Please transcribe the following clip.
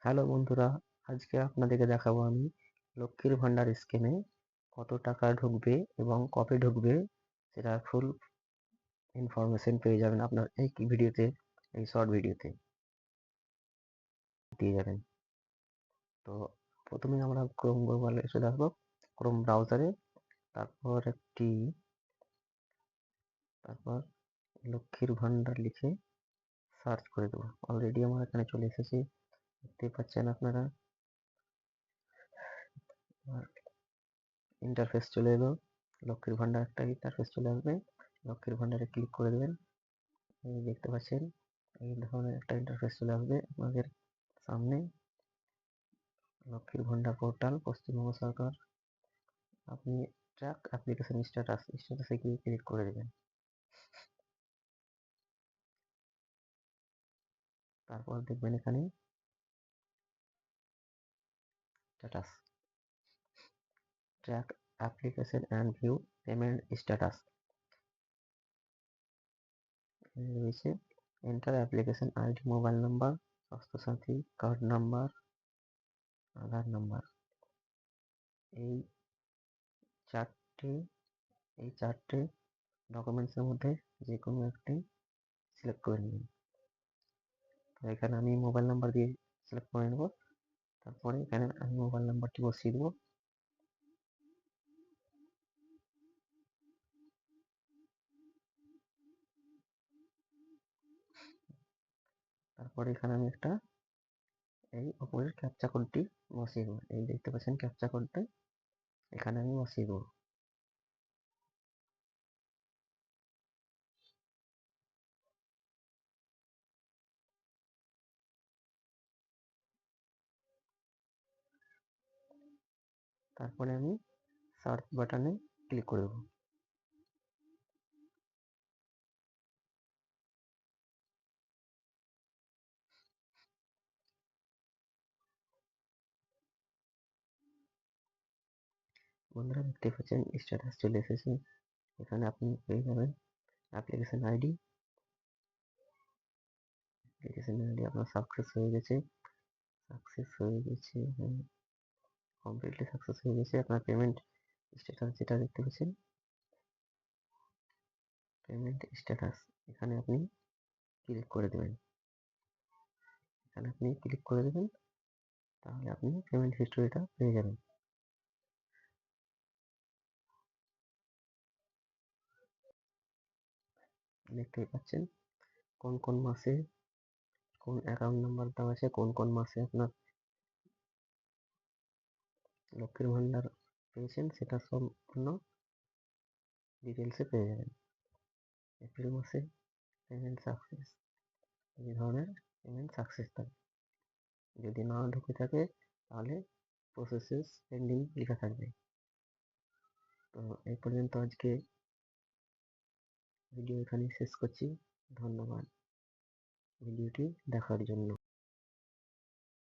Hello বন্ধুরা, আজকে আপনাদেরকে দেখাবো আমি লক্ষ্মীর ভান্ডার স্কিমে কত টাকা ঢুকবে এবং কবে ঢুকবে সেটা ফুল ইনফরমেশন পেয়ে যাবেন আপনার এই ভিডিওতে, এই শর্ট ভিডিওতে পেয়ে যাবেন। তো প্রথমে আমরা ক্রোম ব্রাউজারে এসে দেখবো, ক্রোম ব্রাউজারে তারপর তারপর লক্ষ্মীর ভান্ডার লিখে সার্চ করে দেবো। অলরেডি আমার এখানে চলে এসেছে, দেখতে পাচ্ছেন আপনারা। ইন্টারফেস চলে এলো, লক্ষ্মীর ভান্ডার একটা ইন্টারফেস চলে আসবে। লক্ষ্মীর ভান্ডারে ক্লিক করে দেবেন। এই দেখতে পাচ্ছেন এই ধরনের একটা ইন্টারফেস চলে আসবে আপনাদের সামনে। লক্ষ্মীর ভান্ডার পোর্টাল, পশ্চিমবঙ্গ সরকার। আপনি ট্র্যাক অ্যাপ্লিকেশন স্ট্যাটাসে গিয়ে ক্লিক করে দেবেন। তারপর দেখবেন এখানে status, track application and view payment status রয়েছে। Enter application ID, mobile number, Swasthyasathi card number, Aadhaar number. এই চারটে ডকুমেন্টসের মধ্যে যে কোনো একটি সিলেক্ট করে নিন। তো এখানে আমি মোবাইল নাম্বার দিয়ে সিলেক্ট করে নেব। তারপরে এখানে আমি মোবাইল নাম্বারটি বসিয়ে দেবো। তারপরে এখানে আমি একটা এই উপরের ক্যাপচা কোডটি বসিয়ে দেবো। এই দেখতে পাচ্ছেন ক্যাপচা কোডটা, এখানে আমি বসিয়ে দেবো। তারপরে আমি সার্চ বাটনে ক্লিক করে দেবো। বন্ধুরা দেখতে পাচ্ছেন স্ট্যাটাস চলে এসেছে। এখানে আপনি পেয়ে যাবেন অ্যাপ্লিকেশন আইডি। আপনার সাকসেস হয়ে গেছে, কমপ্লিটলি সাকসেস হয়ে গেছে। আপনার পেমেন্ট স্ট্যাটাস যেটা দেখতে পাচ্ছেন, পেমেন্ট স্ট্যাটাস, এখানে আপনি ক্লিক করে দেবেন। তাহলে আপনি পেমেন্ট হিস্টোরিটা পেয়ে যাবেন। দেখতেই পাচ্ছেন কোন কোন মাসে কোন অ্যাকাউন্ট নাম্বার দেওয়া আছে, কোন কোন মাসে আপনার লক্ষ্মীর ভান্ডার পেয়েছেন সেটা সম্পূর্ণ ডিটেলসে পেয়ে যাবেন। এপ্রিল মাসে পেমেন্ট সাকসেস, এই ধরনের পেমেন্ট সাকসেস থাকবে। যদি না ঢুকে থাকে তাহলে প্রসেসেস পেন্ডিং লেখা থাকবে। তো এই পর্যন্ত আজকে ভিডিও এখানে শেষ করছি। ধন্যবাদ ভিডিওটি দেখার জন্য।